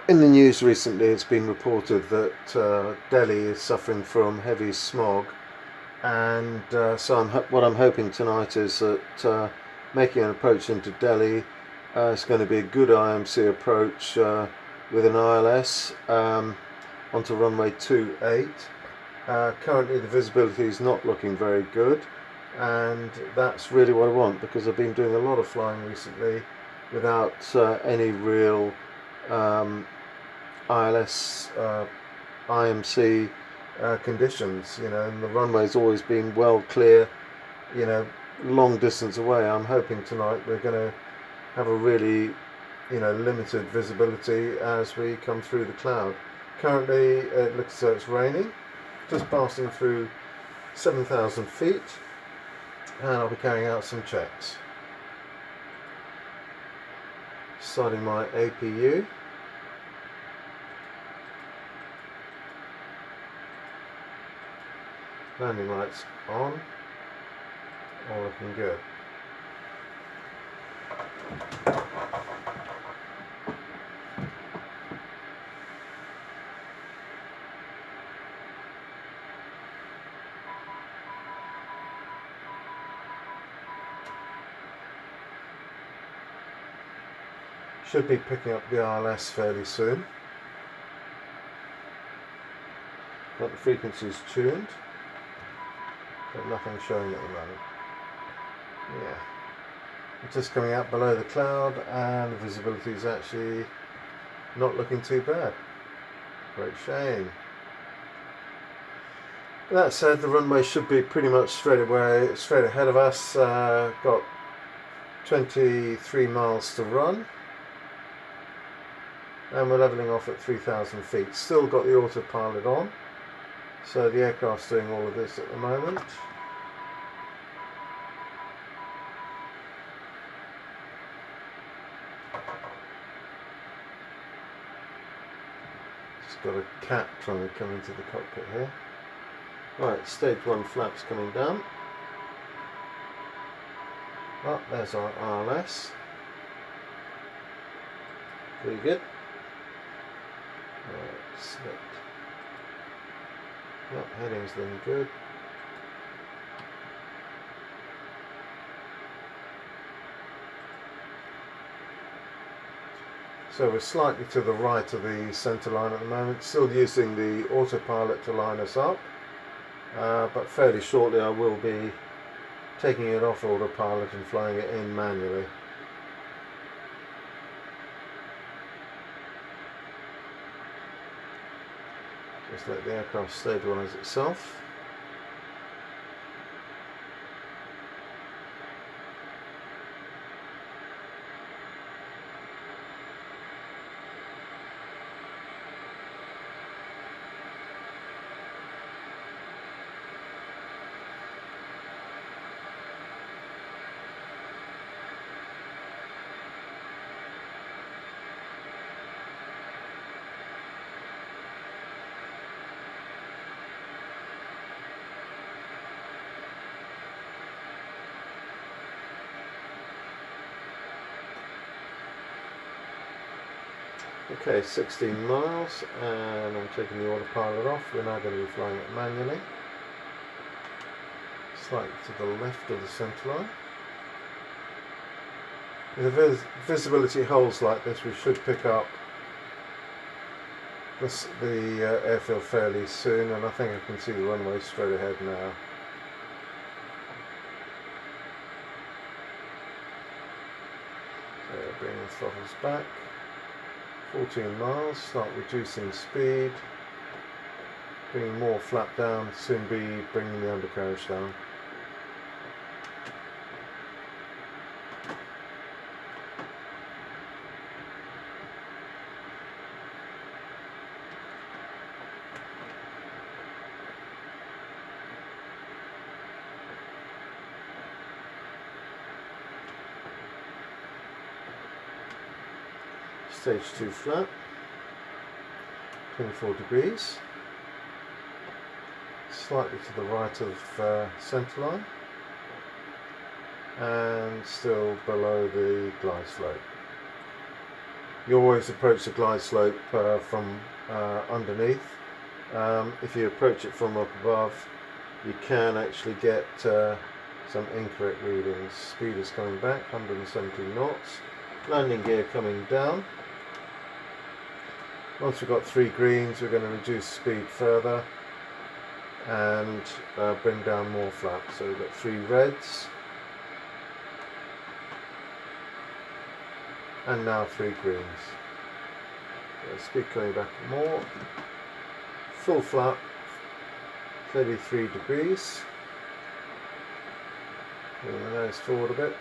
In the news recently, it's been reported that Delhi is suffering from heavy smog, and so what I'm hoping tonight is that making an approach into Delhi is going to be a good IMC approach with an ILS onto runway 28. Currently the visibility is not looking very good, and that's really what I want, because I've been doing a lot of flying recently without any real ILS IMC conditions, and the runway's always been well clear, long distance away. I'm hoping tonight we're going to have a really limited visibility as we come through the cloud. Currently it looks as though it's raining, just passing through 7,000 feet, and I'll be carrying out some checks. Starting my APU. Landing lights on, all looking good. Should be picking up the ILS fairly soon. Got the frequencies tuned, but nothing showing at the moment. Yeah, it's just coming out below the cloud, and the visibility is actually not looking too bad. Great shame. That said, the runway should be pretty much straight ahead of us. Got 23 miles to run, and we're levelling off at 3,000 feet. Still got the autopilot on, so the aircraft's doing all of this at the moment. Just got a cat trying to come into the cockpit here. Right, stage 1 flaps coming down. Oh, there's our ILS. Pretty good. Right, slipped. Yep, heading's looking good. So we're slightly to the right of the centre line at the moment, still using the autopilot to line us up, but fairly shortly I will be taking it off autopilot and flying it in manually. Just let the aircraft stabilise itself. Okay, 16 miles, and I'm taking the autopilot off. We're now going to be flying it manually, slightly to the left of the centre line. With the visibility holds like this, we should pick up the airfield fairly soon, and I think I can see the runway straight ahead now. So bringing the throttles back. 14 miles, start reducing speed, bringing more flap down, soon be bringing the undercarriage down. Stage 2 flap, 24 degrees, slightly to the right of centre line, and still below the glide slope. you always approach the glide slope from underneath. If you approach it from up above, you can actually get some incorrect readings. Speed is coming back, 117 knots. Landing gear coming down. Once we've got 3 greens, we're going to reduce speed further and bring down more flaps. So we've got 3 reds and now 3 greens. So speed coming back more. Full flap, 33 degrees. Bring the nose forward a bit.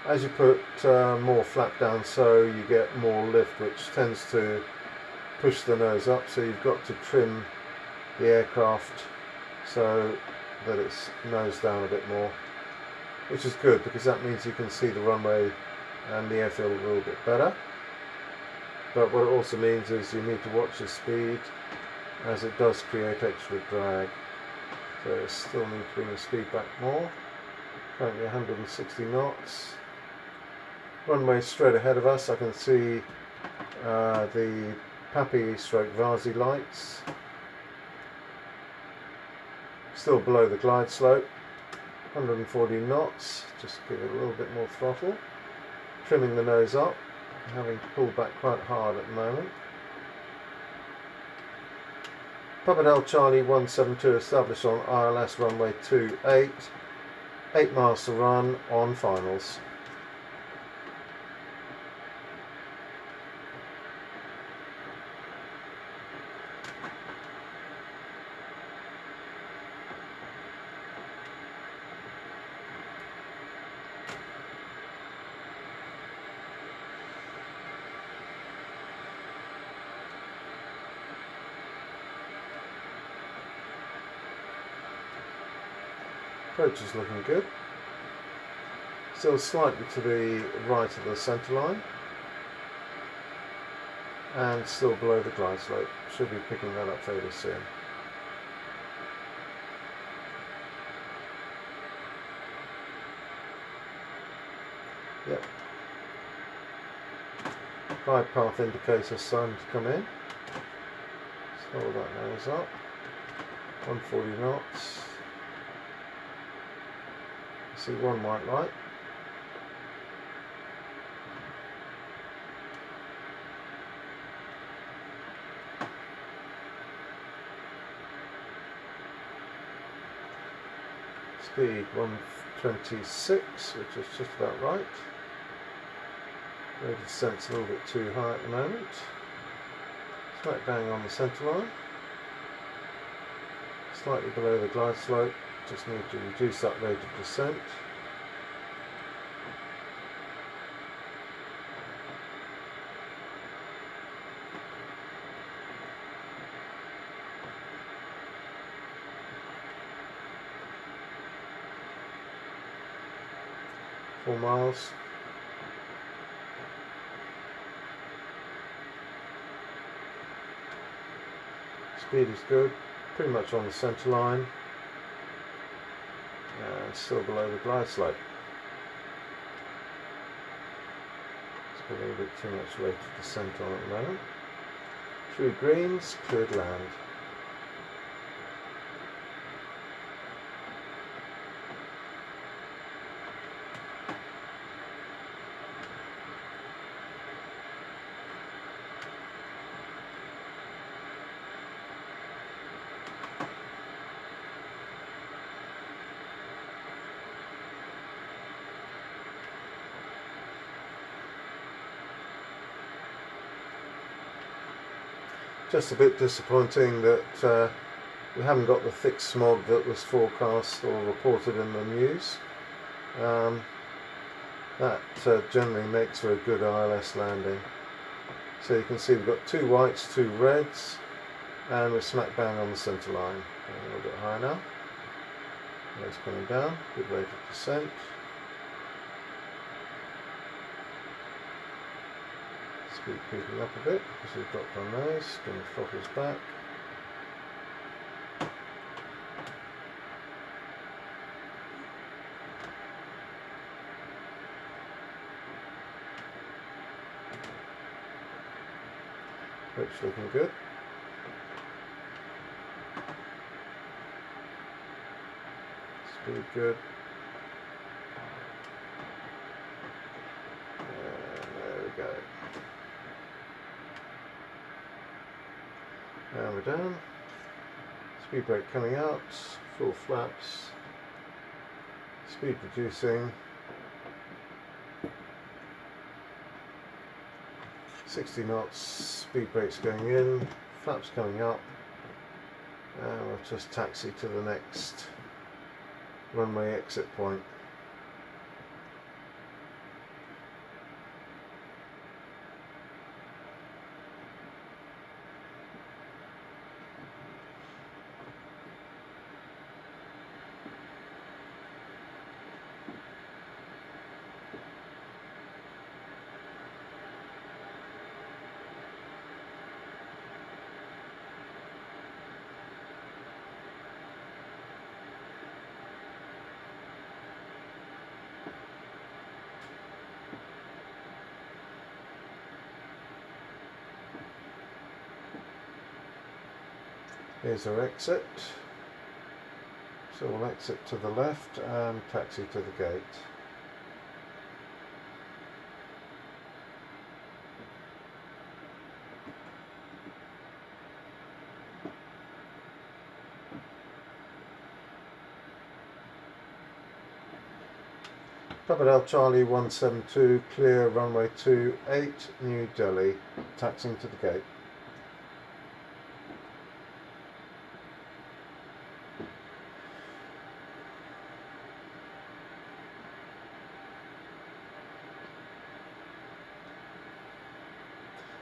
As you put more flap down, so you get more lift, which tends to push the nose up, so you've got to trim the aircraft so that it's nose down a bit more, which is good because that means you can see the runway and the airfield a little bit better. But what it also means is you need to watch the speed, as it does create extra drag. So I still need to bring the speed back more. Currently 160 knots. Runway straight ahead of us. I can see the Pappy stroke Varsi lights. Still below the glide slope. 140 knots. Just give it a little bit more throttle. Trimming the nose up. Having to pull back quite hard at the moment. Papa Del Charlie 172 established on ILS runway 28. 8 miles to run on finals. Approach is looking good. Still slightly to the right of the centre line. And still below the glide slope. Should be picking that up fairly soon. Yep. Glide path indicator starting to come in. Just hold that nose up. 140 knots. See one white light. Speed 126, which is just about right. Rate of descent's a little bit too high at the moment. Smack bang on the centre line. Slightly below the glide slope. Just need to reduce that rate of descent. Four miles. Speed is good, pretty much on the centre line. And still below the glide slope. It's got a little bit too much rate of descent on at the moment. 3 greens, cleared land. Just a bit disappointing that we haven't got the thick smog that was forecast or reported in the news. That generally makes for a good ILS landing. So you can see we've got 2 whites, 2 reds, and we're smack bang on the centre line. A little bit higher now. Nose coming down, good rate of descent. Speed creeping up a bit because we've dropped our nose, bring the throttles back. Looks looking good. Speed good. And there we go. And we're done. Speed brake coming out, full flaps, speed reducing, 60 knots, speed brakes going in, flaps coming up, and we'll just taxi to the next runway exit point. Here's our exit, so we'll exit to the left and taxi to the gate. Papa Del Charlie 172, clear runway 28, New Delhi, taxiing to the gate.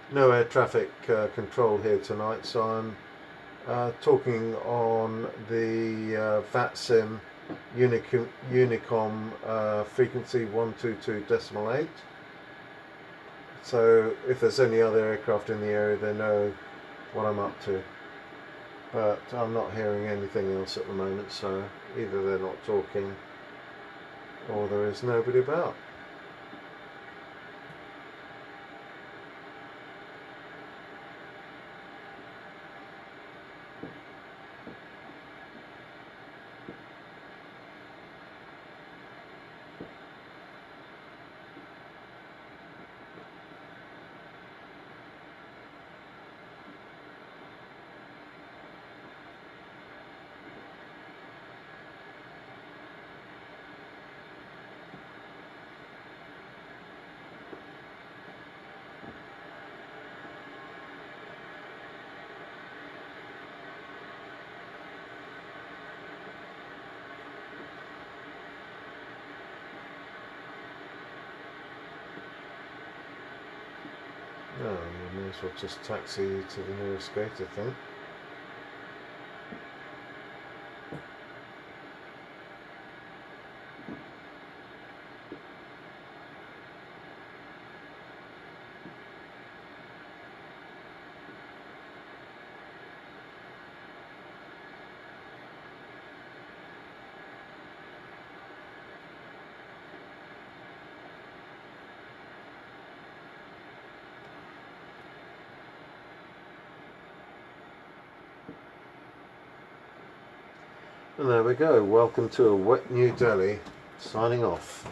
No air traffic control here tonight, so I'm talking on the VATSIM Unicom frequency 122.8. So if there's any other aircraft in the area, they know what I'm up to. But I'm not hearing anything else at the moment, so either they're not talking or there is nobody about. No, we may as well just taxi to the nearest gate, I think. And there we go. Welcome to a wet New Delhi. Signing off.